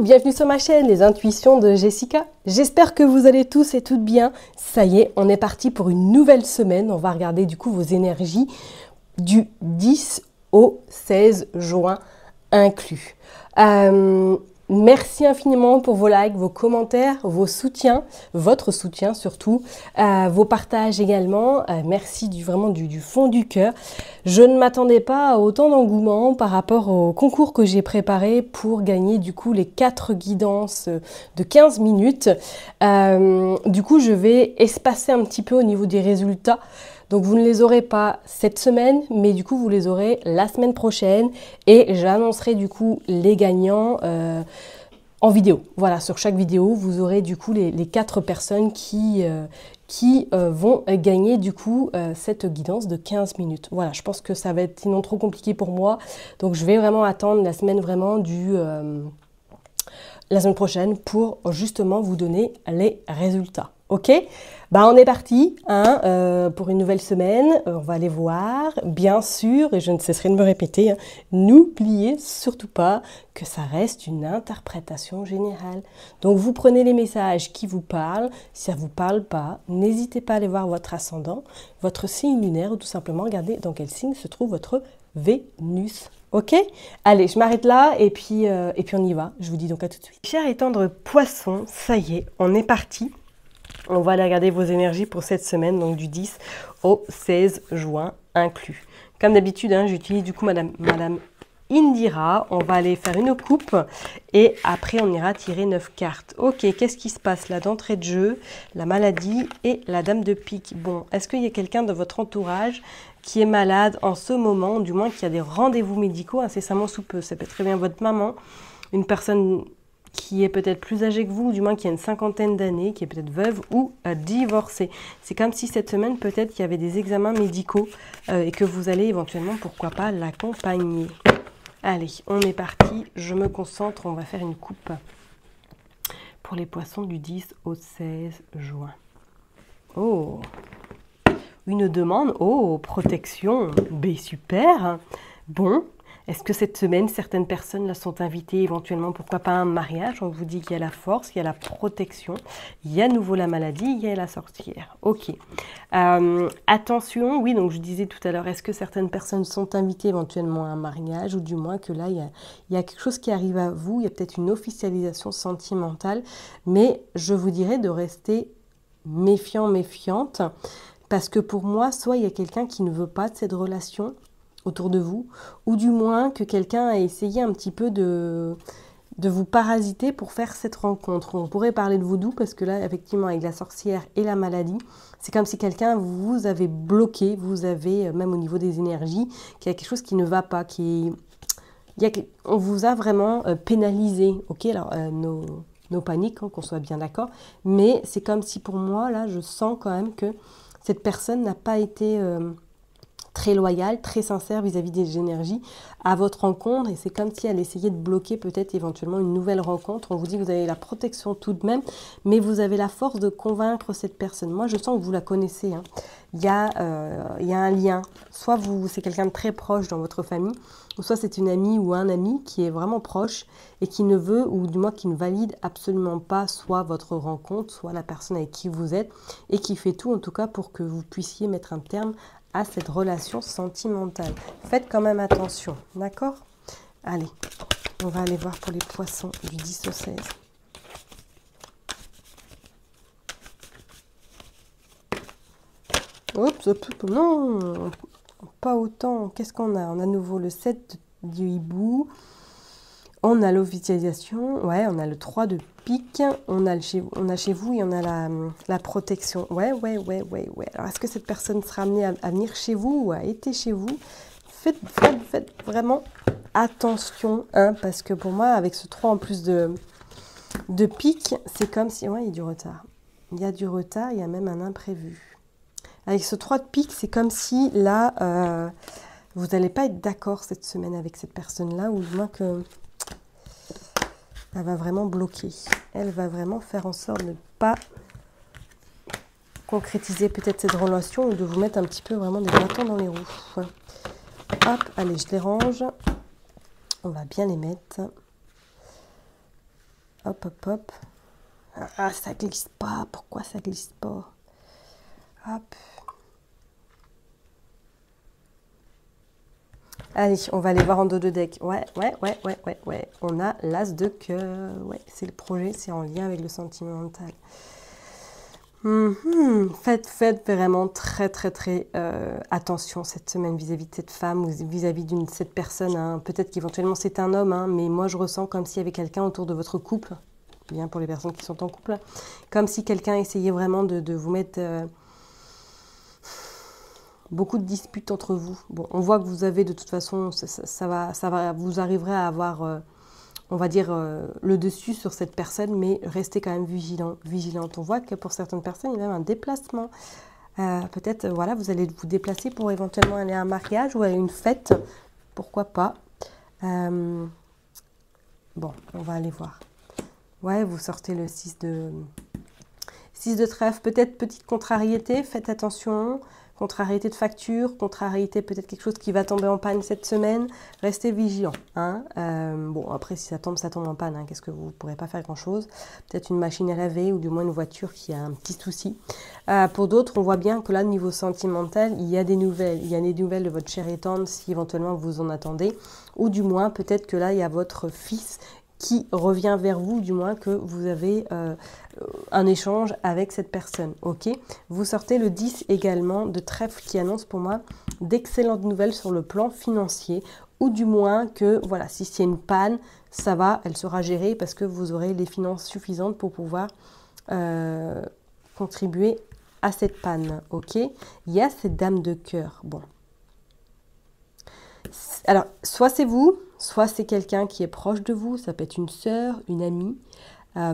bienvenue sur ma chaîne, les intuitions de Jessica. J'espère que vous allez tous et toutes bien. Ça y est, on est parti pour une nouvelle semaine. On va regarder du coup vos énergies du 10 au 16 juin inclus. Merci infiniment pour vos likes, vos commentaires, vos soutiens, votre soutien surtout, vos partages également. Merci vraiment du fond du cœur. Je ne m'attendais pas à autant d'engouement par rapport au concours que j'ai préparé pour gagner du coup les 4 guidances de 15 minutes. Du coup, je vais espacer un petit peu au niveau des résultats. Donc vous ne les aurez pas cette semaine, mais du coup vous les aurez la semaine prochaine et j'annoncerai du coup les gagnants en vidéo. Voilà, sur chaque vidéo, vous aurez du coup les 4 personnes qui vont gagner du coup cette guidance de 15 minutes. Voilà, je pense que ça va être sinon trop compliqué pour moi, donc je vais vraiment attendre la semaine vraiment la semaine prochaine pour justement vous donner les résultats. Ok, bah on est parti pour une nouvelle semaine. On va aller voir, bien sûr, et je ne cesserai de me répéter, n'oubliez surtout pas que ça reste une interprétation générale. Donc vous prenez les messages qui vous parlent. Si ça ne vous parle pas, n'hésitez pas à aller voir votre ascendant, votre signe lunaire, ou tout simplement regarder dans quel signe se trouve votre Vénus. Ok, allez, je m'arrête là et puis on y va. Je vous dis donc à tout de suite. Cher et tendre poisson, ça y est, on est parti. On va aller regarder vos énergies pour cette semaine, donc du 10 au 16 juin inclus. Comme d'habitude, j'utilise du coup Madame Indira. On va aller faire une coupe et après on ira tirer 9 cartes. Ok, qu'est-ce qui se passe là d'entrée de jeu? La maladie et la dame de pique. Bon, est-ce qu'il y a quelqu'un de votre entourage qui est malade en ce moment, du moins qui a des rendez-vous médicaux incessamment sous peu? Ça peut être très bien votre maman, une personne qui est peut-être plus âgée que vous, ou du moins qui a une cinquantaine d'années, qui est peut-être veuve ou divorcée. C'est comme si cette semaine, peut-être qu'il y avait des examens médicaux et que vous allez éventuellement, pourquoi pas, l'accompagner. Allez, on est parti, je me concentre, on va faire une coupe pour les poissons du 10 au 16 juin. Oh, une demande, oh, protection, ben super, bon. Est-ce que cette semaine, certaines personnes là, sont invitées éventuellement, pourquoi pas un mariage? On vous dit qu'il y a la force, il y a la protection, il y a à nouveau la maladie, il y a la sorcière. Ok. Attention, oui, donc je disais tout à l'heure, est-ce que certaines personnes sont invitées éventuellement à un mariage, ou du moins que là, il y a quelque chose qui arrive à vous, il y a peut-être une officialisation sentimentale, mais je vous dirais de rester méfiant, méfiante, parce que pour moi, soit il y a quelqu'un qui ne veut pas de cette relation autour de vous, ou du moins que quelqu'un a essayé un petit peu de vous parasiter pour faire cette rencontre. On pourrait parler de vaudou parce que là, effectivement, avec la sorcière et la maladie, c'est comme si quelqu'un vous avait bloqué, vous avez, même au niveau des énergies, qu'il y a quelque chose qui ne va pas, on vous a vraiment pénalisé. Ok, alors nos paniques, qu'on soit bien d'accord, mais c'est comme si pour moi, là, je sens quand même que cette personne n'a pas été très loyale, très sincère vis-à-vis des énergies à votre rencontre, et c'est comme si elle essayait de bloquer peut-être éventuellement une nouvelle rencontre. On vous dit que vous avez la protection tout de même, mais vous avez la force de convaincre cette personne. Moi, je sens que vous la connaissez. Il y a un lien. Soit c'est quelqu'un de très proche dans votre famille, ou soit c'est une amie ou un ami qui est vraiment proche et qui ne veut, ou du moins qui ne valide absolument pas soit votre rencontre, soit la personne avec qui vous êtes, et qui fait tout en tout cas pour que vous puissiez mettre un terme à cette relation sentimentale. Faites quand même attention, d'accord? Allez, on va aller voir pour les poissons du 10 au 16. Oups, non, pas autant. Qu'est-ce qu'on a? On a à nouveau le 7 du hibou. On a l'officialisation, ouais, on a le 3 de pique, on a chez vous et on a la protection. Ouais. Alors, est-ce que cette personne sera amenée à venir chez vous ou à être chez vous? Faites vraiment attention, parce que pour moi, avec ce 3 en plus de pique, c'est comme si... Ouais, il y a du retard. Il y a du retard, il y a même un imprévu. Avec ce 3 de pique, c'est comme si, là, vous n'allez pas être d'accord cette semaine avec cette personne-là, ou du moins que... Elle va vraiment bloquer. Elle va vraiment faire en sorte de ne pas concrétiser peut-être cette relation ou de vous mettre un petit peu vraiment des bâtons dans les roues. Hop, allez, je les range. On va bien les mettre. Hop, hop, hop. Ah, ça glisse pas. Pourquoi ça glisse pas? Hop. Allez, on va aller voir en dos de deck. Ouais. On a l'as de cœur. Ouais, c'est le projet, c'est en lien avec le sentimental. Faites vraiment très attention cette semaine vis-à-vis de cette femme ou vis-à-vis de cette personne. Hein. Peut-être qu'éventuellement c'est un homme, hein, mais moi je ressens comme s'il y avait quelqu'un autour de votre couple. Bien pour les personnes qui sont en couple. Comme si quelqu'un essayait vraiment de vous mettre... beaucoup de disputes entre vous. Bon, on voit que vous avez de toute façon, vous arriverez à avoir, on va dire, le dessus sur cette personne, mais restez quand même vigilante. On voit que pour certaines personnes, il y a même un déplacement. Peut-être, voilà, vous allez vous déplacer pour éventuellement aller à un mariage ou à une fête. Pourquoi pas. Bon, on va aller voir. Ouais, vous sortez le 6 de trèfle. Peut-être petite contrariété, faites attention. Contrariété de facture, contrariété peut-être quelque chose qui va tomber en panne cette semaine. Restez vigilant. Hein. Bon, après, si ça tombe en panne. Hein. Qu'est-ce que vous ne pourrez pas faire grand-chose? Peut-être une machine à laver ou du moins une voiture qui a un petit souci. Pour d'autres, on voit bien que là, niveau sentimental, il y a des nouvelles. Il y a des nouvelles de votre chère et tendre si éventuellement vous en attendez. Ou du moins, peut-être que là, il y a votre fils qui revient vers vous, du moins que vous avez un échange avec cette personne, ok? Vous sortez le 10 également de trèfle qui annonce pour moi d'excellentes nouvelles sur le plan financier, ou du moins que, voilà, si c'est une panne, ça va, elle sera gérée parce que vous aurez les finances suffisantes pour pouvoir contribuer à cette panne, ok? Il y a cette dame de cœur, bon. Alors, soit c'est vous, soit c'est quelqu'un qui est proche de vous, ça peut être une sœur, une amie,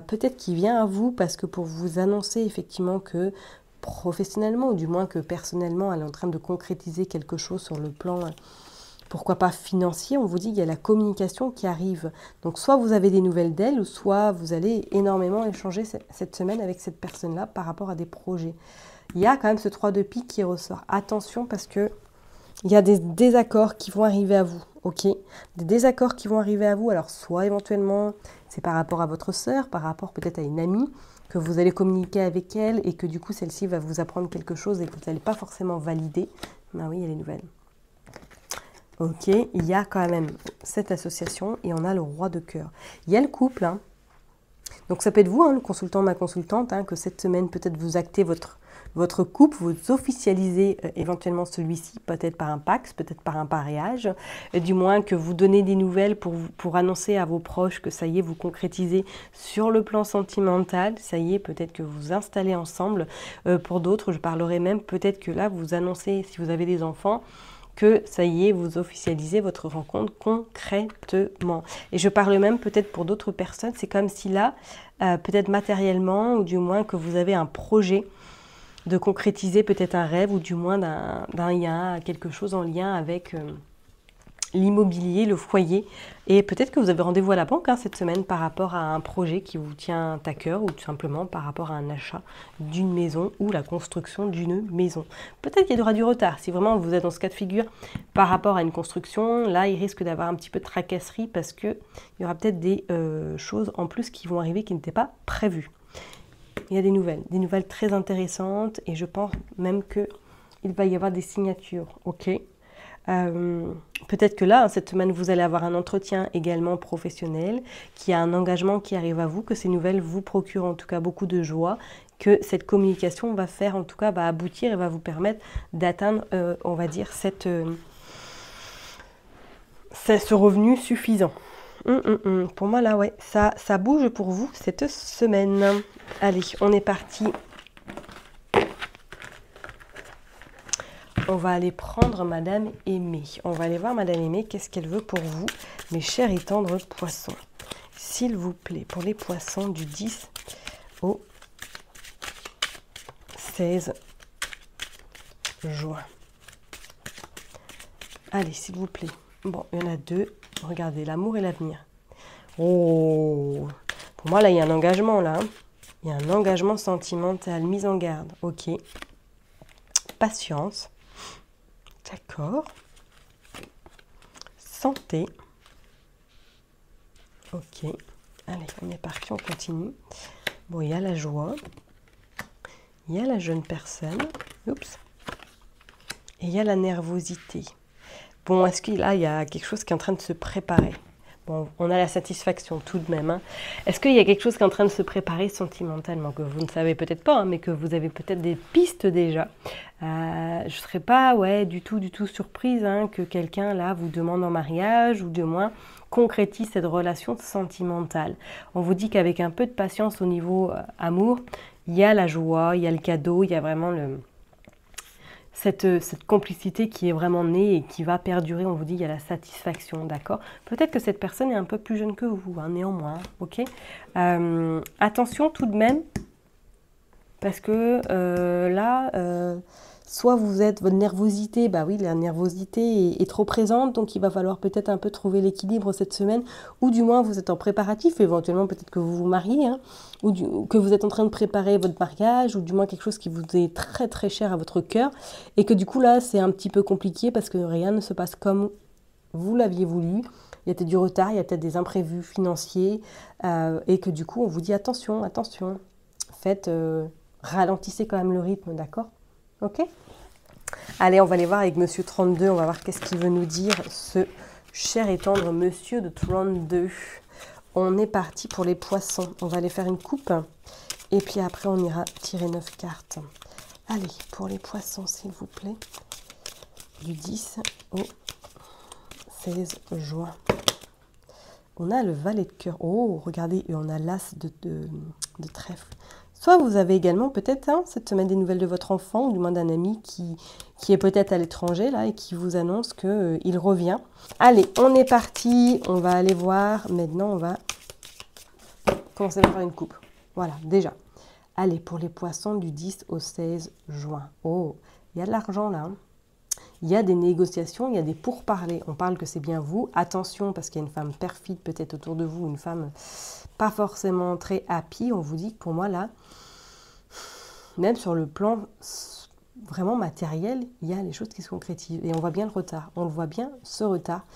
peut-être qui vient à vous parce que pour vous annoncer effectivement que professionnellement, ou du moins que personnellement, elle est en train de concrétiser quelque chose sur le plan, pourquoi pas financier, on vous dit qu'il y a la communication qui arrive. Donc soit vous avez des nouvelles d'elle, ou soit vous allez énormément échanger cette semaine avec cette personne-là par rapport à des projets. Il y a quand même ce 3 de pique qui ressort. Attention parce que il y a des désaccords qui vont arriver à vous, ok? Des désaccords qui vont arriver à vous, alors soit éventuellement c'est par rapport à votre sœur, par rapport peut-être à une amie, que vous allez communiquer avec elle et que du coup celle-ci va vous apprendre quelque chose et que vous n'allez pas forcément valider. Ben oui, il y a les nouvelles. Ok, il y a quand même cette association et on a le roi de cœur. Il y a le couple, hein. Donc ça peut être vous, hein, le consultant, ma consultante, hein, que cette semaine peut-être vous actez votre couple, vous officialisez éventuellement celui-ci, peut-être par un pax, peut-être par un pareage, du moins que vous donnez des nouvelles pour annoncer à vos proches que ça y est, vous concrétisez sur le plan sentimental, ça y est, peut-être que vous installez ensemble. Pour d'autres, je parlerai même peut-être que là, vous annoncez, si vous avez des enfants, que ça y est, vous officialisez votre rencontre concrètement. Et je parle même peut-être pour d'autres personnes, c'est comme si là, peut-être matériellement, ou du moins que vous avez un projet de concrétiser peut-être un rêve, ou du moins il y a quelque chose en lien avec l'immobilier, le foyer. Et peut-être que vous avez rendez-vous à la banque hein, cette semaine par rapport à un projet qui vous tient à cœur, ou tout simplement par rapport à un achat d'une maison ou la construction d'une maison. Peut-être qu'il y aura du retard. Si vraiment vous êtes dans ce cas de figure par rapport à une construction, là il risque d'avoir un petit peu de tracasserie parce qu'il y aura peut-être des choses en plus qui vont arriver qui n'étaient pas prévues. Il y a des nouvelles très intéressantes et je pense même qu'il va y avoir des signatures, ok? Peut-être que là, cette semaine, vous allez avoir un entretien également professionnel, qu'il y a un engagement qui arrive à vous, que ces nouvelles vous procurent en tout cas beaucoup de joie, que cette communication va faire, en tout cas, va aboutir et va vous permettre d'atteindre, on va dire, ce revenu suffisant. Pour moi, là, ouais, ça bouge pour vous cette semaine. Allez, on est parti. On va aller prendre Madame Aimée. On va aller voir Madame Aimée, qu'est-ce qu'elle veut pour vous, mes chers et tendres poissons. S'il vous plaît, pour les poissons du 10 au 16 juin. Allez, s'il vous plaît. Bon, il y en a deux. Regardez, l'amour et l'avenir. Oh, pour moi, là, il y a un engagement, là. Hein. Il y a un engagement sentimental, mise en garde. Ok. Patience. D'accord. Santé. Ok. Allez, on est parti, on continue. Bon, il y a la joie. Il y a la jeune personne. Oups. Et il y a la nervosité. Bon, est-ce que là, il y a quelque chose qui est en train de se préparer? Bon, on a la satisfaction tout de même. Hein. Est-ce qu'il y a quelque chose qui est en train de se préparer sentimentalement, que vous ne savez peut-être pas, hein, mais que vous avez peut-être des pistes déjà? Je ne serais pas du tout surprise hein, que quelqu'un là vous demande en mariage ou du moins concrétise cette relation sentimentale. On vous dit qu'avec un peu de patience au niveau amour, il y a la joie, il y a le cadeau, il y a vraiment cette complicité qui est vraiment née et qui va perdurer. On vous dit il y a la satisfaction, d'accord? Peut-être que cette personne est un peu plus jeune que vous, hein, néanmoins, ok? Attention tout de même, parce que soit votre nervosité, bah oui, la nervosité est trop présente, donc il va falloir peut-être un peu trouver l'équilibre cette semaine, ou du moins vous êtes en préparatif, éventuellement peut-être que vous vous mariez, hein, que vous êtes en train de préparer votre mariage, ou du moins quelque chose qui vous est très très cher à votre cœur, et que du coup là c'est un petit peu compliqué parce que rien ne se passe comme vous l'aviez voulu. Il y a peut-être du retard, il y a peut-être des imprévus financiers, et que du coup on vous dit attention, faites, ralentissez quand même le rythme, d'accord? Ok? Allez, on va aller voir avec Monsieur 32, on va voir qu'est-ce qu'il veut nous dire, ce cher et tendre Monsieur de 32. On est parti pour les poissons, on va aller faire une coupe, et puis après on ira tirer 9 cartes. Allez, pour les poissons, s'il vous plaît, du 10 au 16 juin. On a le valet de cœur, oh, regardez, et on a l'as de trèfle. Soit vous avez également peut-être cette semaine des nouvelles de votre enfant ou du moins d'un ami qui est peut-être à l'étranger là et qui vous annonce qu'il revient. Allez, on est parti, on va aller voir. Maintenant, on va commencer par faire une coupe. Voilà, déjà. Allez, pour les poissons du 10 au 16 juin. Oh, il y a de l'argent là. Hein. Il y a des négociations, il y a des pourparlers. On parle que c'est bien vous. Attention, parce qu'il y a une femme perfide peut-être autour de vous, une femme pas forcément très happy. On vous dit que pour moi là, même sur le plan vraiment matériel, il y a les choses qui se concrétisent. Et on voit bien le retard. On le voit bien, ce retard.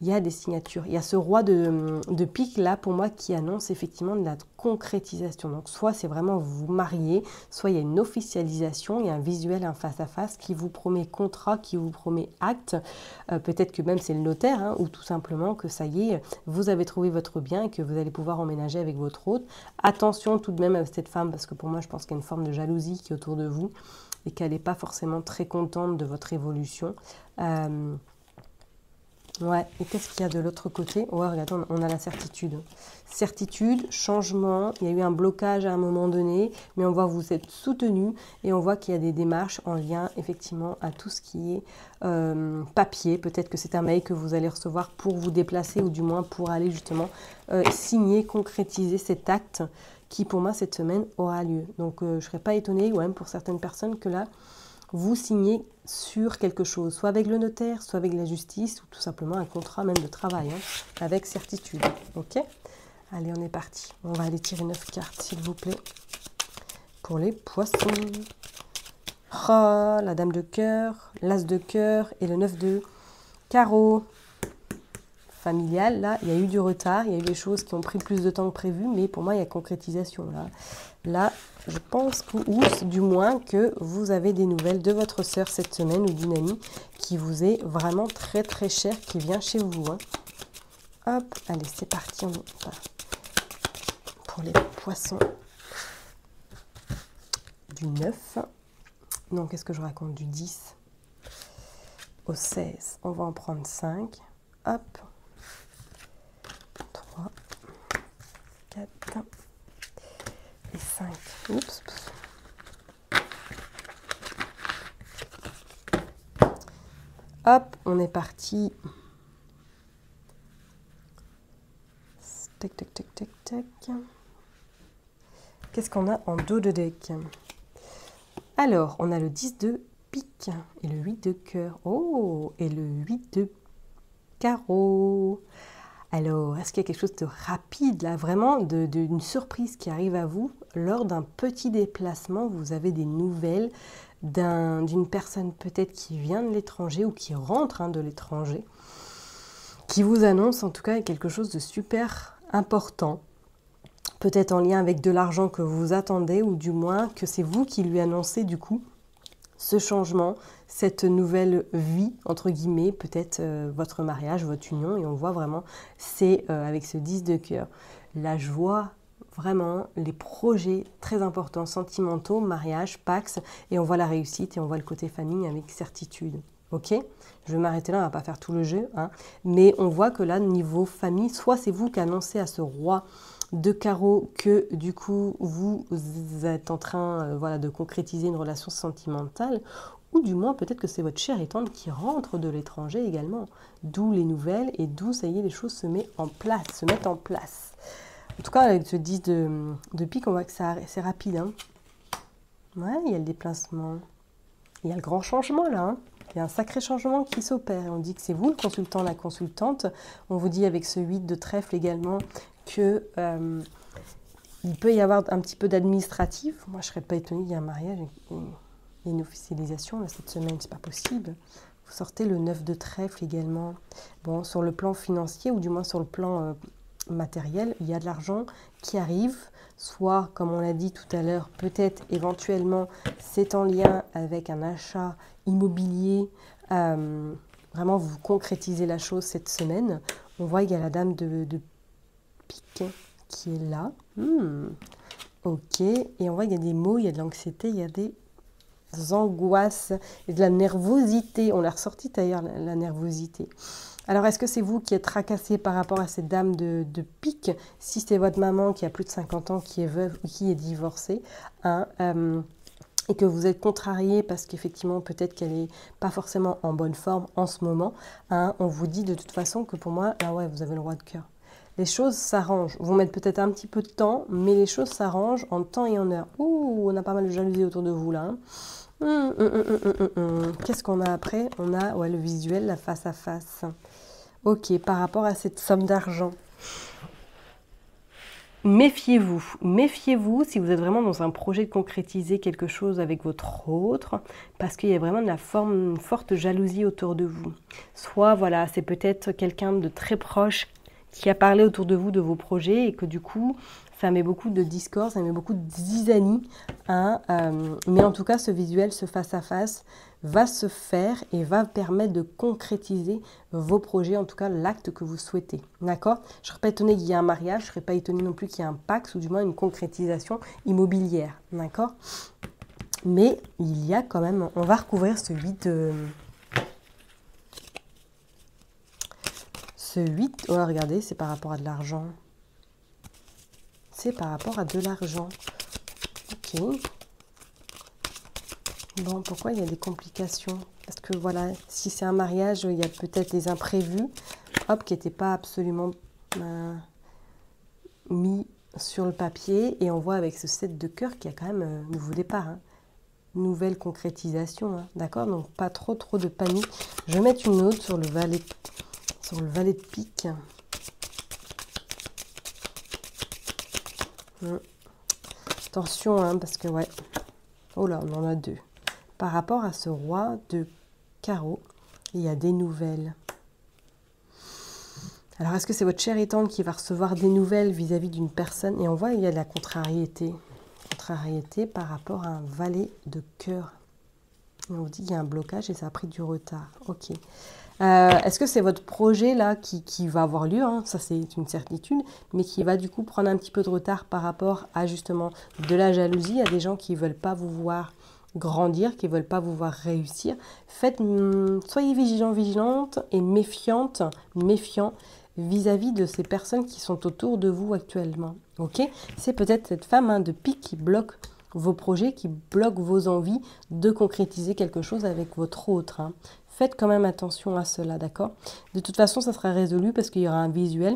Il y a des signatures. Il y a ce roi de pique là, pour moi, qui annonce effectivement de la concrétisation. Donc, soit c'est vraiment vous marier, soit il y a une officialisation, il y a un visuel, un face-à-face qui vous promet contrat, qui vous promet acte. Peut-être que même c'est le notaire, hein, ou tout simplement que ça y est, vous avez trouvé votre bien et que vous allez pouvoir emménager avec votre hôte. Attention tout de même à cette femme, parce que pour moi, je pense qu'il y a une forme de jalousie qui est autour de vous et qu'elle n'est pas forcément très contente de votre évolution. Ouais, et qu'est-ce qu'il y a de l'autre côté? Ouais, regardez, on a la certitude. Certitude, changement, il y a eu un blocage à un moment donné, mais on voit que vous êtes soutenu et on voit qu'il y a des démarches en lien effectivement à tout ce qui est papier. Peut-être que c'est un mail que vous allez recevoir pour vous déplacer ou du moins pour aller justement signer, concrétiser cet acte qui pour moi cette semaine aura lieu. Donc je ne serais pas étonnée, ou même pour certaines personnes, que là, vous signez sur quelque chose, soit avec le notaire, soit avec la justice, ou tout simplement un contrat même de travail, hein, avec certitude. Ok? Allez, on est parti. On va aller tirer 9 cartes, s'il vous plaît, pour les poissons. Oh, la dame de cœur, l'as de cœur et le 9 de carreau. Familial, là, il y a eu du retard, il y a eu des choses qui ont pris plus de temps que prévu, mais pour moi, il y a concrétisation. Là, je pense ou du moins que vous avez des nouvelles de votre sœur cette semaine ou d'une amie qui vous est vraiment très très chère, qui vient chez vous. Hein. Hop, allez, c'est parti. Pour les poissons du 9. Non, qu'est-ce que je raconte? Du 10 au 16. On va en prendre 5. Hop. 3, 4 et 5. Oups. Hop, on est parti. Tac, tac, tac, tac, tac. Qu'est-ce qu'on a en dos de deck? Alors, on a le 10 de pique et le 8 de cœur. Oh, et le 8 de carreau. Alors, est-ce qu'il y a quelque chose de rapide là, vraiment d'une surprise qui arrive à vous lors d'un petit déplacement? Vous avez des nouvelles d'une personne peut-être qui vient de l'étranger ou qui rentre de l'étranger, qui vous annonce en tout cas quelque chose de super important, peut-être en lien avec de l'argent que vous attendez, ou du moins que c'est vous qui lui annoncez du coup ce changement, cette nouvelle vie, entre guillemets, peut-être votre mariage, votre union, et on voit vraiment, c'est avec ce 10 de cœur, la joie, vraiment, les projets très importants, sentimentaux, mariage, pax, et on voit la réussite, et on voit le côté famille avec certitude. Ok, je vais m'arrêter là, on va pas faire tout le jeu, hein, mais on voit que là, niveau famille, soit c'est vous qui annoncez à ce roi de carreau que du coup vous êtes en train voilà, de concrétiser une relation sentimentale, ou du moins peut-être que c'est votre chère et tendre qui rentre de l'étranger également, d'où les nouvelles et d'où ça y est les choses se mettent en place, En tout cas avec ce 10 de pique, on voit que c'est rapide, hein. Ouais, il y a le déplacement, il y a le grand changement là, hein. Il y a un sacré changement qui s'opère. On dit que c'est vous le consultant, la consultante. On vous dit avec ce 8 de trèfle également que il peut y avoir un petit peu d'administratif. Moi, je ne serais pas étonnée, il y a un mariage et une officialisation là, cette semaine, c'est pas possible. Vous sortez le 9 de trèfle également. Bon, sur le plan financier ou du moins sur le plan matériel, il y a de l'argent qui arrive. Soit, comme on l'a dit tout à l'heure, peut-être éventuellement c'est en lien avec un achat immobilier. Vraiment, vous concrétisez la chose cette semaine. On voit qu'il y a la dame de pique qui est là. Ok, et on voit qu'il y a des mots, il y a de l'anxiété, il y a des angoisses et de la nervosité. On l'a ressorti d'ailleurs, la nervosité. Alors, est-ce que c'est vous qui êtes tracassé par rapport à cette dame de pique? Si c'est votre maman qui a plus de 50 ans, qui est veuve ou qui est divorcée, hein, et que vous êtes contrarié parce qu'effectivement, peut-être qu'elle n'est pas forcément en bonne forme en ce moment, hein, on vous dit de toute façon que pour moi, ah ouais, vous avez le roi de cœur. Les choses s'arrangent. Vont mettre peut-être un petit peu de temps, mais les choses s'arrangent en temps et en heure. Ouh, on a pas mal de jalousie autour de vous là. Hein. Qu'est-ce qu'on a après? On a ouais, le visuel, la face à face. Ok, par rapport à cette somme d'argent. Méfiez-vous, méfiez-vous si vous êtes vraiment dans un projet de concrétiser quelque chose avec votre autre, parce qu'il y a vraiment une forte jalousie autour de vous. Soit, voilà, c'est peut-être quelqu'un de très proche qui a parlé autour de vous de vos projets et que du coup, ça met beaucoup de discours, ça met beaucoup de zizanie. Hein, mais en tout cas, ce visuel, ce face-à-face, va se faire et va permettre de concrétiser vos projets, en tout cas l'acte que vous souhaitez. D'accord? Je ne serais pas étonnée qu'il y ait un mariage, je ne serais pas étonnée non plus qu'il y ait un pax ou du moins une concrétisation immobilière. D'accord? Mais il y a quand même, on va recouvrir ce 8 de... Ce 8, oh, regardez, c'est par rapport à de l'argent. C'est par rapport à de l'argent. Ok. Bon, pourquoi il y a des complications? Parce que voilà, si c'est un mariage, il y a peut-être des imprévus, hop, qui n'étaient pas absolument mis sur le papier. Et on voit avec ce 7 de cœur qu'il y a quand même un nouveau départ, hein. Nouvelle concrétisation, hein. D'accord? Donc pas trop de panique. Je vais mettre une autre sur le valet de pique. Attention, hein, parce que ouais. Oh là, on en a deux. Par rapport à ce roi de carreau, il y a des nouvelles. Alors, est-ce que c'est votre chère et tendre qui va recevoir des nouvelles vis-à-vis d'une personne? Et on voit qu'il y a de la contrariété. Contrariété par rapport à un valet de cœur. On vous dit qu'il y a un blocage et ça a pris du retard. Ok. Est-ce que c'est votre projet là qui va avoir lieu, hein, ça c'est une certitude, mais qui va du coup prendre un petit peu de retard par rapport à justement de la jalousie? Il y a des gens qui ne veulent pas vous voir grandir, qui ne veulent pas vous voir réussir. Soyez vigilants, vigilantes et méfiants vis-à-vis de ces personnes qui sont autour de vous actuellement. Ok? C'est peut-être cette femme, hein, de pique qui bloque vos projets, qui bloque vos envies de concrétiser quelque chose avec votre autre, hein. Faites quand même attention à cela, d'accord? De toute façon, ça sera résolu parce qu'il y aura un visuel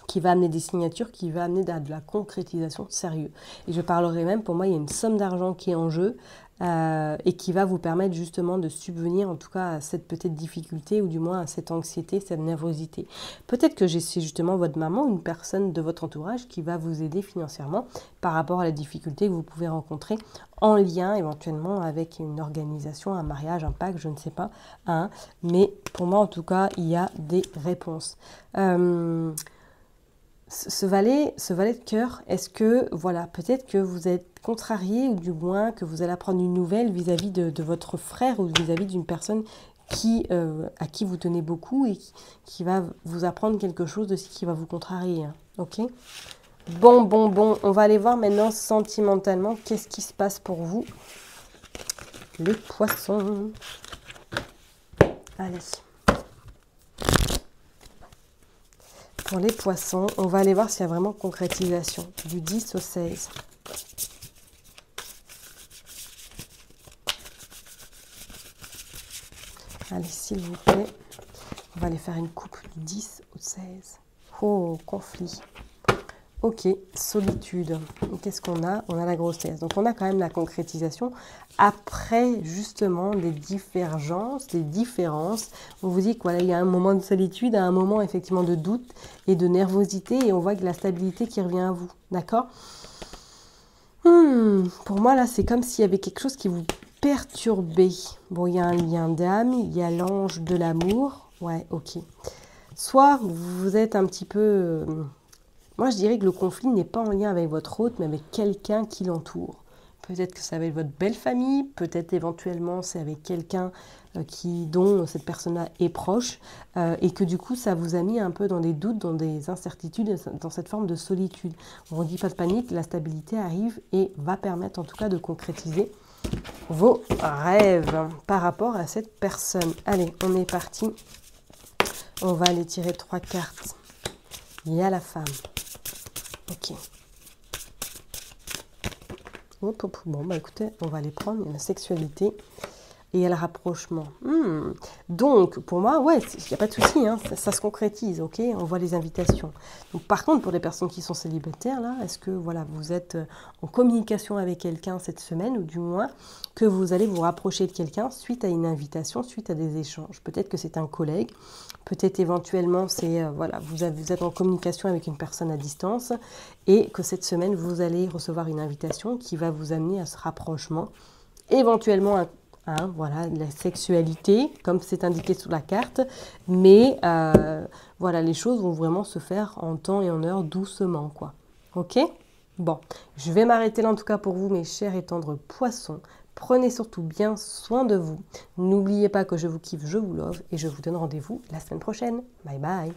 qui va amener des signatures, qui va amener de la concrétisation sérieuse. Et je parlerai même, pour moi, il y a une somme d'argent qui est en jeu et qui va vous permettre justement de subvenir en tout cas à cette petite difficulté ou du moins à cette anxiété, cette nervosité. Peut-être que c'est justement votre maman ou une personne de votre entourage qui va vous aider financièrement par rapport à la difficulté que vous pouvez rencontrer en lien éventuellement avec une organisation, un mariage, un pacte, je ne sais pas. Hein, mais pour moi en tout cas, il y a des réponses. ce valet de cœur, est-ce que, voilà, peut-être que vous êtes contrarié ou du moins que vous allez apprendre une nouvelle vis-à-vis de votre frère ou vis-à-vis d'une personne à qui vous tenez beaucoup et qui va vous apprendre quelque chose de ce qui va vous contrarier. Hein, ok? Bon, on va aller voir maintenant sentimentalement qu'est-ce qui se passe pour vous, les poissons. Allez. Pour les poissons, on va aller voir s'il y a vraiment concrétisation. Du 10 au 16. Allez, s'il vous plaît. On va aller faire une coupe du 10 au 16. Oh, conflit. Ok, solitude. Qu'est-ce qu'on a? On a la grossesse. Donc on a quand même la concrétisation. Après, justement, des divergences, des différences. On vous dit qu'il voilà, y a un moment de solitude, un moment effectivement de doute et de nervosité. Et on voit que la stabilité qui revient à vous. D'accord? Pour moi, là, c'est comme s'il y avait quelque chose qui vous perturbait. Bon, il y a un lien d'âme, il y a l'ange de l'amour. Ouais, ok. Soit vous êtes un petit peu... Moi, je dirais que le conflit n'est pas en lien avec votre hôte, mais avec quelqu'un qui l'entoure. Peut-être que c'est avec votre belle famille, peut-être éventuellement c'est avec quelqu'un dont cette personne-là est proche, et que du coup, ça vous a mis un peu dans des doutes, dans des incertitudes, dans cette forme de solitude. On ne dit pas de panique, la stabilité arrive et va permettre en tout cas de concrétiser vos rêves par rapport à cette personne. Allez, on est parti. On va aller tirer 3 cartes. Il y a la femme. Ok. Bon, bah écoutez, on va les prendre. Il y a la sexualité et il y a le rapprochement. Donc, pour moi, ouais, il n'y a pas de souci, hein, ça se concrétise, ok? On voit les invitations. Donc, par contre, pour les personnes qui sont célibataires, là, est-ce que voilà, vous êtes en communication avec quelqu'un cette semaine, ou du moins que vous allez vous rapprocher de quelqu'un suite à une invitation, suite à des échanges? Peut-être que c'est un collègue, peut-être éventuellement, c'est voilà, vous êtes en communication avec une personne à distance et que cette semaine, vous allez recevoir une invitation qui va vous amener à ce rapprochement, éventuellement voilà, la sexualité, comme c'est indiqué sur la carte, mais voilà, les choses vont vraiment se faire en temps et en heure, doucement, quoi. Ok? Bon, je vais m'arrêter là en tout cas pour vous, mes chers et tendres poissons. Prenez surtout bien soin de vous. N'oubliez pas que je vous kiffe, je vous love, et je vous donne rendez-vous la semaine prochaine. Bye bye!